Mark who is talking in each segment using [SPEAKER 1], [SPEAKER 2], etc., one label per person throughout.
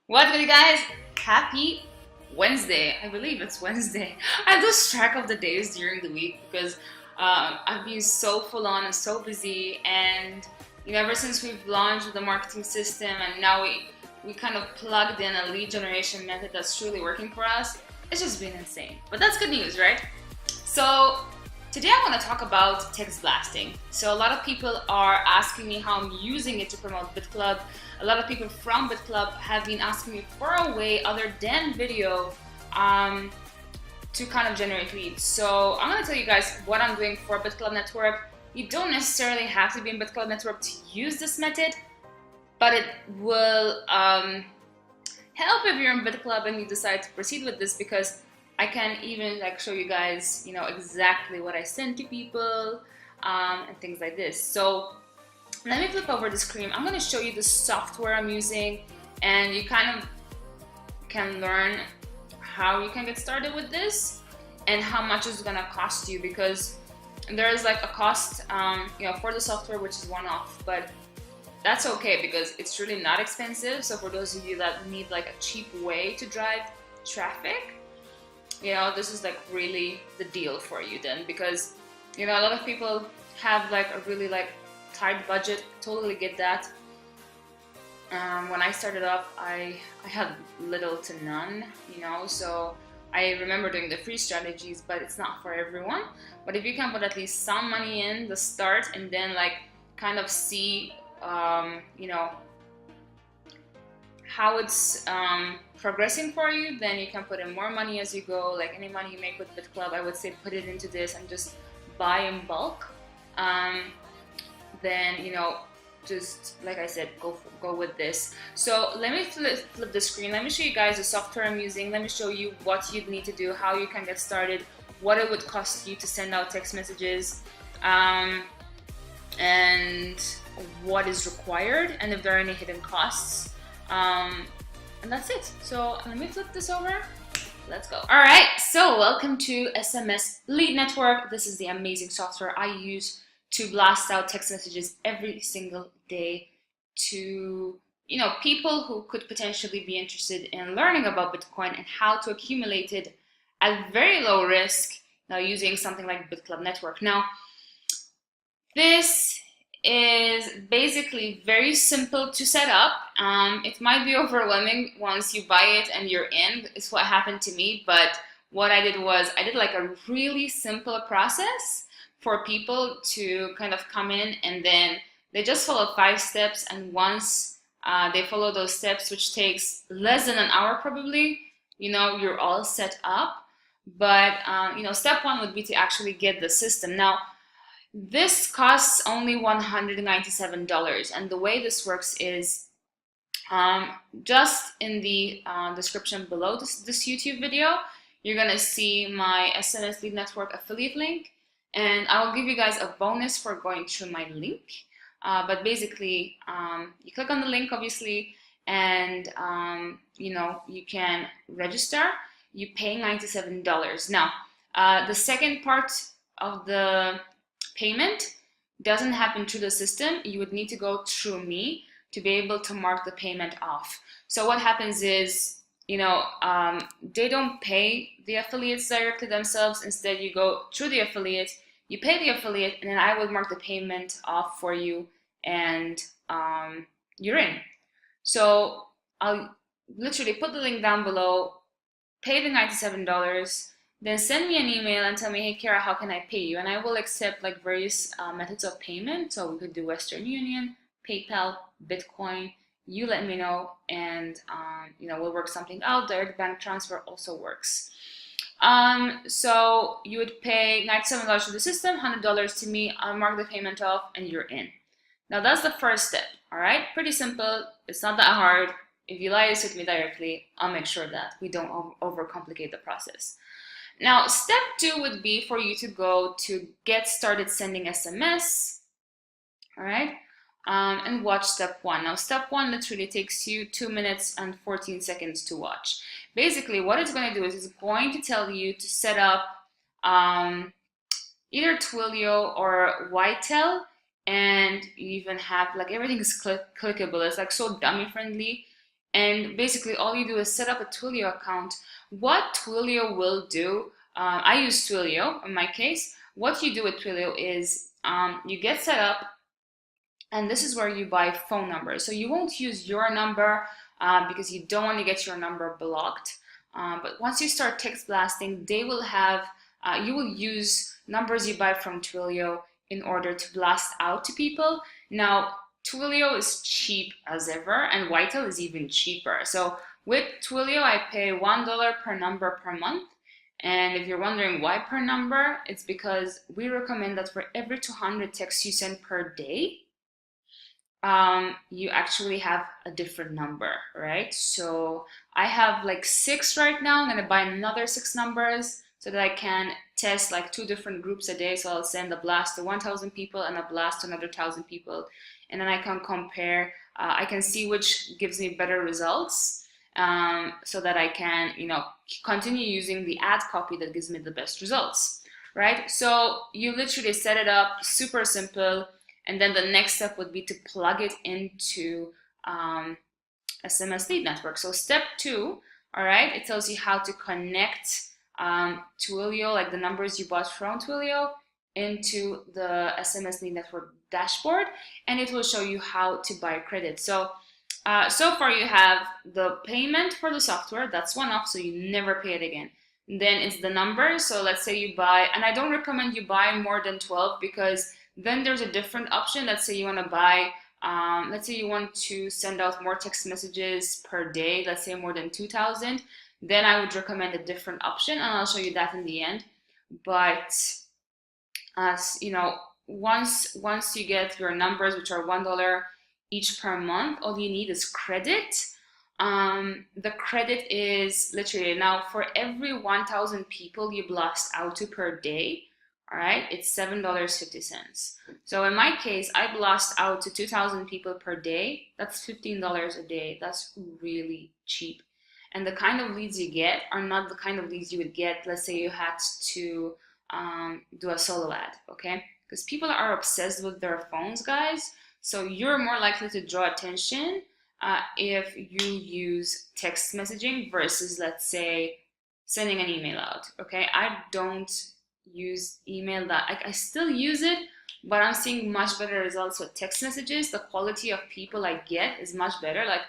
[SPEAKER 1] What's good, guys? Happy Wednesday. I believe it's Wednesday. I lose track of the days during the week because I've been so full on and so busy. And ever since we've launched the marketing system and now we kind of plugged in a lead generation method that's truly working for us, it's just been insane. But that's good news, right? So today I want to talk about text blasting. So a lot of people are asking me how I'm using it to promote BitClub. A lot of people from BitClub have been asking me for a way other than video to kind of generate leads. So I'm going to tell you guys what I'm doing for Bitclub Network. You don't necessarily have to be in Bitclub Network to use this method, but it will help if you're in BitClub and you decide to proceed with this, because I can even show you guys, exactly what I send to people and things like this. So let me flip over the screen. I'm going to show you the software I'm using, and you kind of can learn how you can get started with this and how much it's going to cost you, because there is a cost for the software, which is one-off, but that's okay because it's really not expensive. So for those of you that need a cheap way to drive traffic, this is really the deal for you then, because a lot of people have a really tight budget. Totally get that. When I started off, I had little to none, so I remember doing the free strategies, but it's not for everyone. But if you can put at least some money in the start and then kind of see how it's progressing for you, then you can put in more money as you go. Any money you make with BitClub, I would say put it into this and just buy in bulk. Then just like I said, go with this. So let me flip the screen. Let me show you guys the software I'm using. Let me show you what you'd need to do, how you can get started, what it would cost you to send out text messages, and what is required, and if there are any hidden costs. And that's it. So let me flip this over. Let's go. All right, so welcome to SMS Lead Network. This is the amazing software I use to blast out text messages every single day to people who could potentially be interested in learning about Bitcoin and how to accumulate it at very low risk, using something like Bitclub Network. Now, this is basically very simple to set up. It might be overwhelming once you buy it and you're in. It's what happened to me, but what I did was I did a really simple process for people to kind of come in, and then they just follow 5 steps, and once they follow those steps, which takes less than an hour probably, you're all set up. But step 1 would be to actually get the system. Now, this costs only $197, and the way this works is just in the description below this YouTube video, you're gonna see my SMS Lead Network affiliate link, and I will give you guys a bonus for going through my link. But basically, you click on the link, obviously, and you can register. You pay $97. Now, the second part of the payment doesn't happen through the system. You would need to go through me to be able to mark the payment off. So what happens is, they don't pay the affiliates directly themselves. Instead, you go through the affiliate, you pay the affiliate, and then I will mark the payment off for you, and you're in. So I'll literally put the link down below, pay the $97, then send me an email and tell me, hey, Kara, how can I pay you? And I will accept various methods of payment. So we could do Western Union, PayPal, Bitcoin. You let me know, and we'll work something out. Direct bank transfer also works. So you would pay $97 to the system, $100 to me. I'll mark the payment off, and you're in. Now that's the first step. All right, pretty simple. It's not that hard. If you liaise with me directly, I'll make sure that we don't overcomplicate the process. Now, step 2 would be for you to go to get started sending SMS, all right, and watch step 1. Now, step 1 literally takes you 2 minutes and 14 seconds to watch. Basically, what it's going to do is it's going to tell you to set up either Twilio or Whitel, and you even have everything is clickable. It's so dummy friendly. And basically all you do is set up a Twilio account. What Twilio will do, I use Twilio in my case. What you do with Twilio is you get set up, and this is where you buy phone numbers. So you won't use your number because you don't want to get your number blocked. But once you start text blasting, they will have, you will use numbers you buy from Twilio in order to blast out to people. Now, Twilio is cheap as ever, and Whitel is even cheaper. So with Twilio, I pay $1 per number per month. And if you're wondering why per number, it's because we recommend that for every 200 texts you send per day, you actually have a different number, right? So I have like 6 right now. I'm gonna buy another 6 numbers so that I can test like 2 different groups a day. So I'll send a blast to 1,000 people and a blast to another 1,000 people, and then I can compare. I can see which gives me better results, so that I can, continue using the ad copy that gives me the best results, right? So you literally set it up, super simple. And then the next step would be to plug it into SMS lead network. So step 2, all right, it tells you how to connect Twilio, like the numbers you bought from Twilio, into the SMS lead network dashboard, and it will show you how to buy credit. So so far you have the payment for the software, that's one off, so you never pay it again. Then it's the number. So let's say you buy, and I don't recommend you buy more than 12, because then there's a different option. Let's say you want to buy, let's say you want to send out more text messages per day, let's say more than 2,000, then I would recommend a different option, and I'll show you that in the end. But once you get your numbers, which are $1 each per month, all you need is credit. The credit is literally, now for every 1,000 people you blast out to per day, all right, it's $7.50. So in my case, I blast out to 2,000 people per day. That's $15 a day. That's really cheap. And the kind of leads you get are not the kind of leads you would get, let's say you had to do a solo ad, okay? Because people are obsessed with their phones, guys. So you're more likely to draw attention if you use text messaging versus, let's say, sending an email out, okay? I don't use email that, I still use it, but I'm seeing much better results with text messages. The quality of people I get is much better. Like,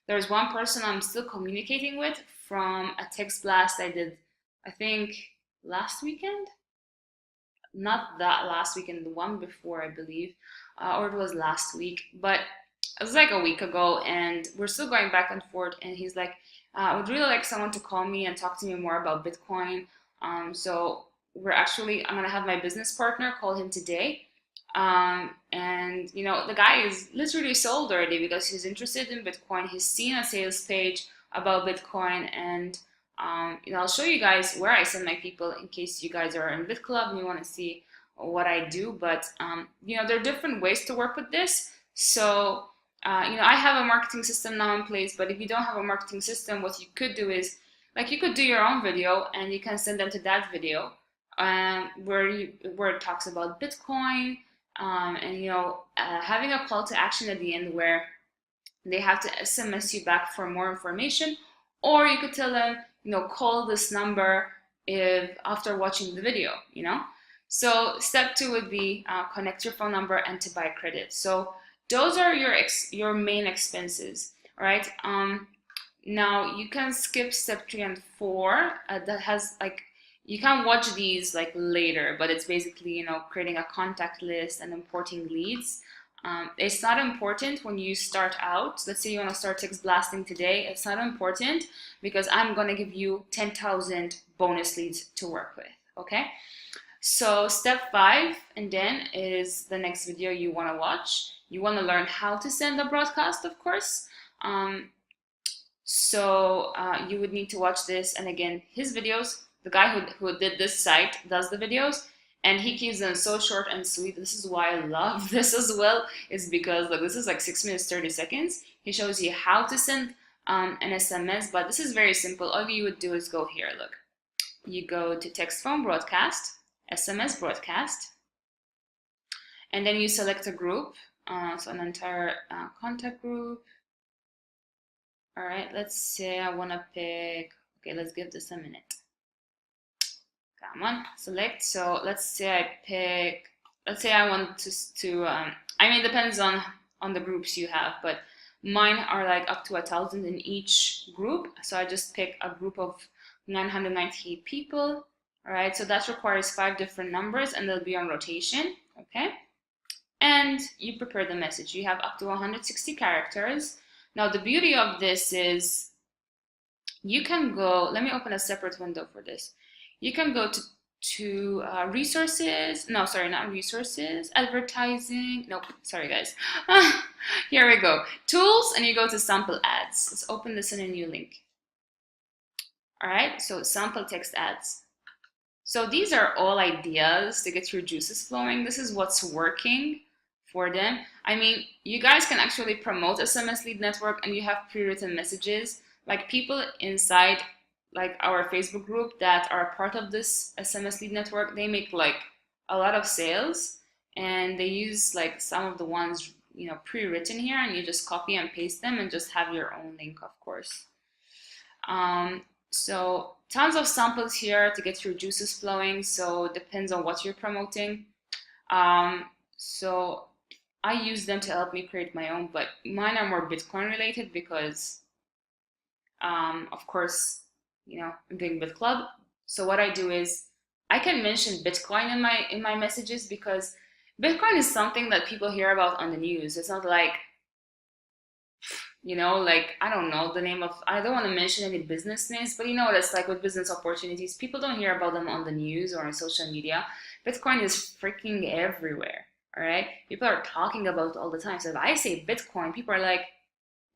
[SPEAKER 1] there's one person I'm still communicating with from a text blast I did, I think, last weekend. Not that last weekend, the one before, I believe, or it was last week, but it was like a week ago, and we're still going back and forth. And he's like, I would really like someone to call me and talk to me more about Bitcoin. So I'm gonna have my business partner call him today. And the guy is literally sold already because he's interested in Bitcoin. He's seen a sales page about Bitcoin, and I'll show you guys where I send my people in case you guys are in Bitclub and you want to see what I do. But there are different ways to work with this. So I have a marketing system now in place, but if you don't have a marketing system, what you could do is, like, you could do your own video and you can send them to that video where it talks about Bitcoin, and having a call to action at the end where they have to SMS you back for more information. Or you could tell them, call this number after watching the video, So step 2 would be connect your phone number and to buy credit. So those are your main expenses, all right? Now you can skip step 3 and 4. That has, like, you can watch these like later, but it's basically, creating a contact list and importing leads. It's not important when you start out. Let's say you want to start text blasting today. It's not important because I'm going to give you 10,000 bonus leads to work with, okay? So step 5, and then, is the next video you want to watch. You want to learn how to send a broadcast, of course. So you would need to watch this. And again, his videos, the guy who did this site does the videos, and he keeps them so short and sweet. This is why I love this as well, is because, look, this is like 6 minutes 30 seconds. He shows you how to send an SMS, but this is very simple. All you would do is go here, look. You go to text phone broadcast, SMS broadcast, and then you select a group, so an entire contact group. All right, let's say I want to pick, okay, let's give this a minute. Come on, select. So let's say I pick, let's say I want I mean, it depends on the groups you have, but mine are like up to 1,000 in each group. So I just pick a group of 998 people. All right, so that requires 5 different numbers and they'll be on rotation. Okay, and you prepare the message. You have up to 160 characters. Now the beauty of this is you can go, let me open a separate window for this. You can go to resources, no, sorry, not resources, advertising, nope, sorry guys. Here we go, tools, and you go to sample ads. Let's open this in a new link. All right, so sample text ads. So these are all ideas to get your juices flowing. This is what's working for them. I mean, you guys can actually promote SMS lead network and you have pre-written messages. Like people inside like our Facebook group that are part of this SMS lead network, they make like a lot of sales and they use like some of the ones, you know, pre-written here, and you just copy and paste them and just have your own link, of course. So tons of samples here to get your juices flowing. So it depends on what you're promoting. So I use them to help me create my own, but mine are more Bitcoin related because, of course, you know, I'm doing Bitclub. So what I do is I can mention Bitcoin in my messages because Bitcoin is something that people hear about on the news. It's not like, you know, like, I don't know the name of, I don't want to mention any business names, but you know what it's like with business opportunities. People don't hear about them on the news or on social media. Bitcoin is freaking everywhere. All right. People are talking about it all the time. So if I say Bitcoin, people are like,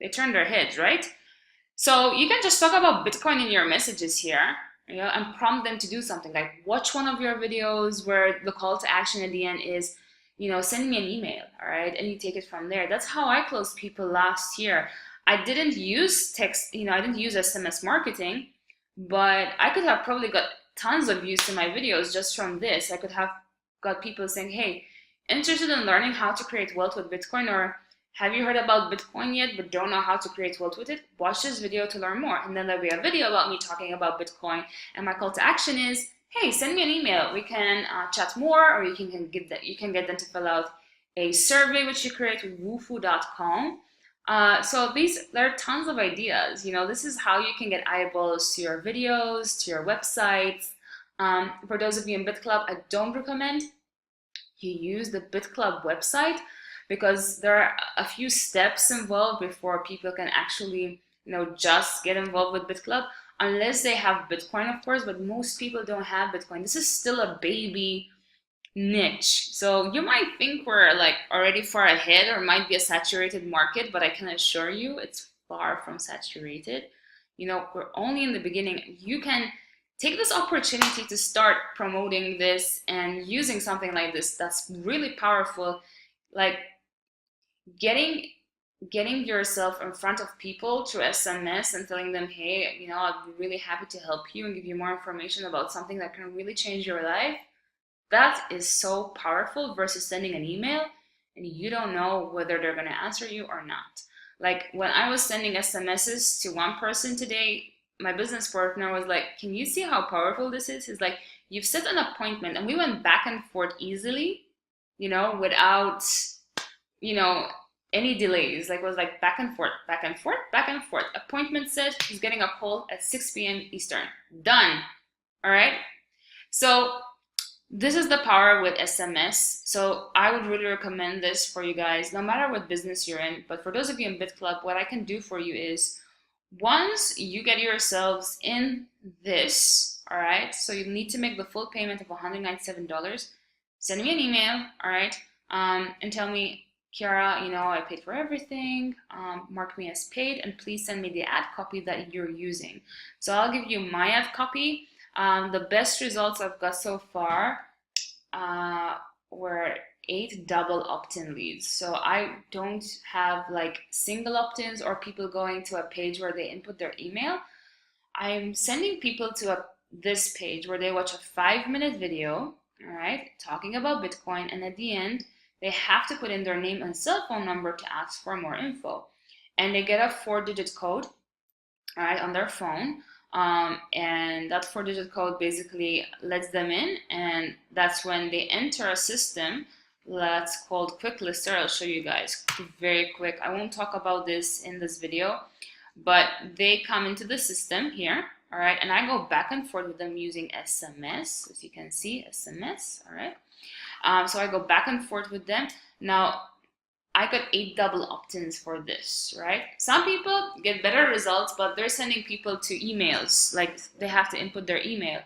[SPEAKER 1] they turn their heads, right? So you can just talk about Bitcoin in your messages here, you know, and prompt them to do something like watch one of your videos where the call to action at the end is, you know, send me an email, all right? And you take it from there. That's how I closed people last year. I didn't use text, you know, I didn't use SMS marketing, but I could have probably got tons of views to my videos just from this. I could have got people saying, hey, interested in learning how to create wealth with Bitcoin, or have you heard about Bitcoin yet but don't know how to create wealth with it? Watch this video to learn more. And then there'll be a video about me talking about Bitcoin. And my call to action is, hey, send me an email. We can chat more, or you can get them to fill out a survey which you create with woofu.com. So there are tons of ideas. You know, this is how you can get eyeballs to your videos, to your websites. For those of you in Bitclub, I don't recommend you use the Bitclub website because there are a few steps involved before people can actually, you know, just get involved with Bitclub, unless they have Bitcoin, of course, but most people don't have Bitcoin. This is still a baby niche. So you might think we're like already far ahead or might be a saturated market, but I can assure you it's far from saturated. You know, we're only in the beginning. You can take this opportunity to start promoting this and using something like this that's really powerful, like getting yourself in front of people through SMS and telling them, hey, you know, I'd be really happy to help you and give you more information about something that can really change your life. That is so powerful versus sending an email and you don't know whether they're going to answer you or not. Like when I was sending SMSs to one person today, my business partner was like, can you see how powerful this is? He's like, you've set an appointment, and we went back and forth easily, you know, without, you know, any delays. Like it was like back and forth, back and forth, back and forth. Appointment said he's getting a call at 6 p.m. Eastern. Done. All right. So this is the power with SMS. So I would really recommend this for you guys, no matter what business you're in. But for those of you in Bitclub, what I can do for you is once you get yourselves in this, all right, so you need to make the full payment of $197. Send me an email, all right, and tell me, Kiara, you know, I paid for everything, mark me as paid, and please send me the ad copy that you're using. So I'll give you my ad copy. The best results I've got so far were 8 double opt-in leads. So I don't have like single opt-ins or people going to a page where they input their email. I'm sending people to this page where they watch a 5-minute video, all right, talking about Bitcoin, and at the end they have to put in their name and cell phone number to ask for more info, and they get a 4-digit code. all right, on their phone. And that 4-digit code basically lets them in, and that's when they enter a system that's called Quick Lister. I'll show you guys very quick. I won't talk about this in this video, but they come into the system here, all right, and I go back and forth with them using SMS, as you can see, SMS, all right. So I go back and forth with them. Now, I got 8 double opt-ins for this, right? Some people get better results, but they're sending people to emails, like they have to input their email,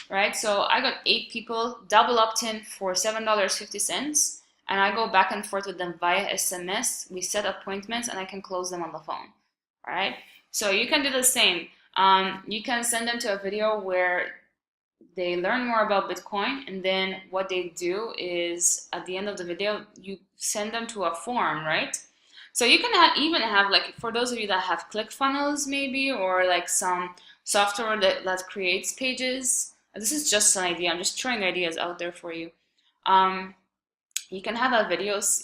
[SPEAKER 1] right? So I got 8 people double opt-in for $7.50, and I go back and forth with them via SMS. We set appointments, and I can close them on the phone, all right? So you can do the same. You can send them to a video where they learn more about Bitcoin, and then what they do is at the end of the video you send them to a form, right? So you can even have, like, for those of you that have ClickFunnels maybe, or like some software that creates pages. This is just an idea, I'm just throwing ideas out there for you. You can have a videos,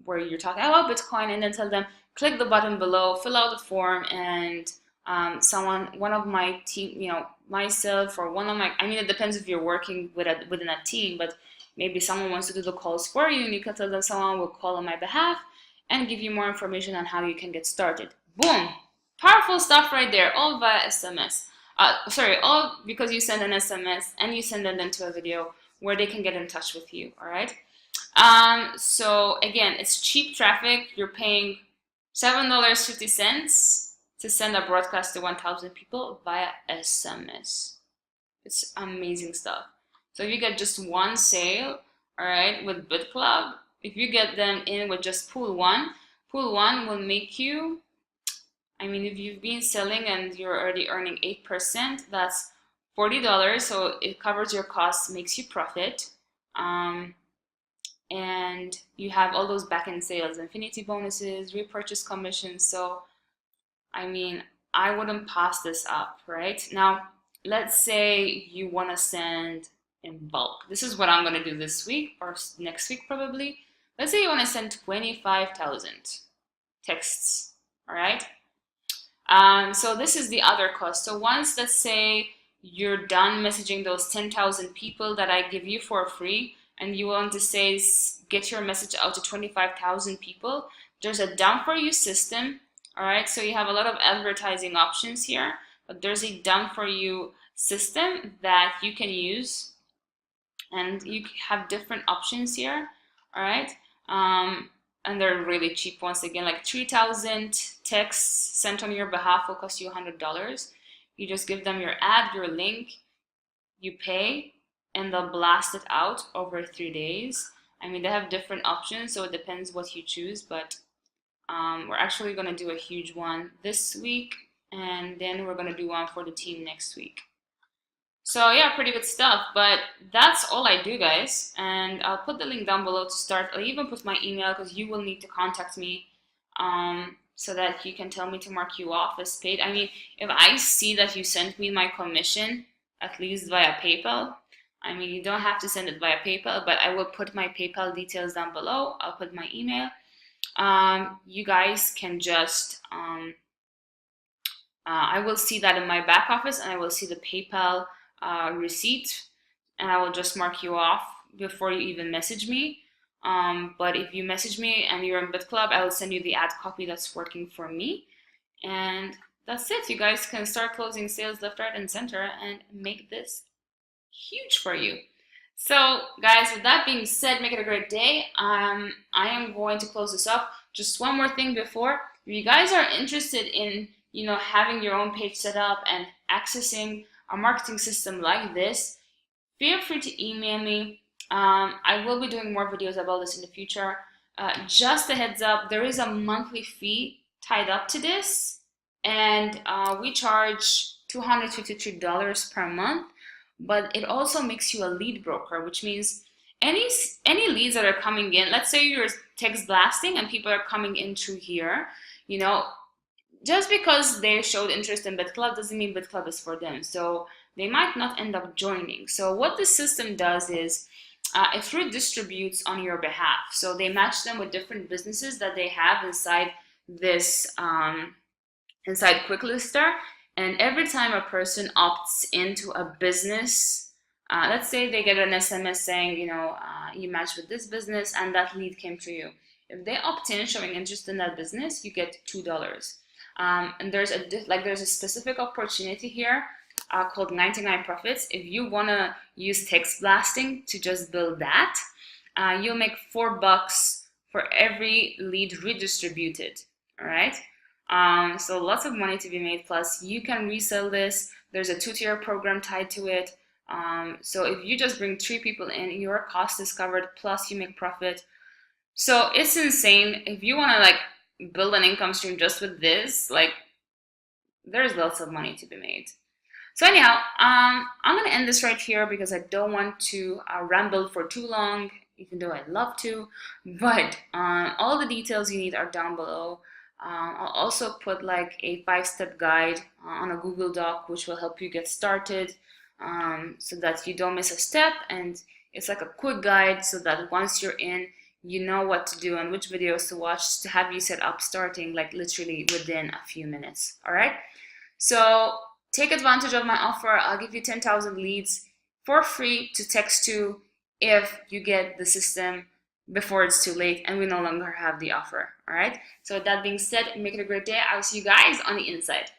[SPEAKER 1] where you're talking about Bitcoin, and then tell them, click the button below, fill out the form, and one of my team, myself, or one of my, I mean, it depends if you're working within a team, but maybe someone wants to do the calls for you, and you can tell them someone will call on my behalf and give you more information on how you can get started. Boom! Powerful stuff right there, all via SMS. All because you send an SMS and you send them then to a video where they can get in touch with you, all right? So again, it's cheap traffic. You're paying $7.50 to send a broadcast to 1,000 people via SMS. It's amazing stuff. So if you get just one sale, all right, with Bitclub, if you get them in with just pool one will make you, I mean, if you've been selling and you're already earning 8%, that's $40. So it covers your costs, makes you profit. And you have all those back-end sales, infinity bonuses, repurchase commissions. So, I mean, I wouldn't pass this up, right? Now, let's say you want to send in bulk. This is what I'm going to do this week or next week probably. Let's say you want to send 25,000 texts, all right? So this is the other cost. So once, let's say, you're done messaging those 10,000 people that I give you for free, and you want to say get your message out to 25,000 people, there's a done for you system, all right? So you have a lot of advertising options here, but there's a done for you system that you can use, and you have different options here, all right? And they're really cheap. Once again, like 3,000 texts sent on your behalf will cost you $100. You just give them your ad, your link, you pay, and they'll blast it out over 3 days. I mean, they have different options, so it depends what you choose, but we're actually going to do a huge one this week, and then we're going to do one for the team next week. So yeah, pretty good stuff, but that's all I do, guys, and I'll put the link down below to start. I'll even put my email because you will need to contact me so that you can tell me to mark you off as paid. I mean, if I see that you sent me my commission, at least via PayPal, I mean, you don't have to send it via PayPal, but I will put my PayPal details down below. I'll put my email. You guys can just, I will see that in my back office, and I will see the PayPal receipt, and I will just mark you off before you even message me. But if you message me and you're in Bitclub, I will send you the ad copy that's working for me. And that's it. You guys can start closing sales left, right, and center and make this huge for you. So guys, with that being said, make it a great day. I am going to close this up. Just one more thing before. If you guys are interested in, having your own page set up and accessing a marketing system like this, feel free to email me. I will be doing more videos about this in the future. Just a heads up, there is a monthly fee tied up to this, and we charge $253 per month, but it also makes you a lead broker, which means any leads that are coming in, let's say you're text blasting and people are coming in through here, just because they showed interest in Bitclub doesn't mean Bitclub is for them. So they might not end up joining. So what the system does is it redistributes on your behalf. So they match them with different businesses that they have inside this inside Quick Lister. And every time a person opts into a business, let's say they get an SMS saying, you matched with this business and that lead came to you. If they opt in showing interest in that business, you get $2. And there's a specific opportunity here called 99 profits. If you want to use text blasting to just build that, you'll make $4 for every lead redistributed. All right. So lots of money to be made. Plus, you can resell this. There's a 2-tier program tied to it. So if you just bring 3 people in, your cost is covered. Plus, you make profit. So it's insane. If you want to build an income stream just with this, there's lots of money to be made. So anyhow, I'm gonna end this right here because I don't want to ramble for too long, even though I'd love to. But all the details you need are down below. I'll also put a 5-step guide on a Google Doc, which will help you get started, so that you don't miss a step. And it's like a quick guide so that once you're in, you know what to do and which videos to watch to have you set up starting literally within a few minutes. All right. So take advantage of my offer. I'll give you 10,000 leads for free to text to if you get the system before it's too late and we no longer have the offer. All right. So with that being said, make it a great day. I'll see you guys on the inside.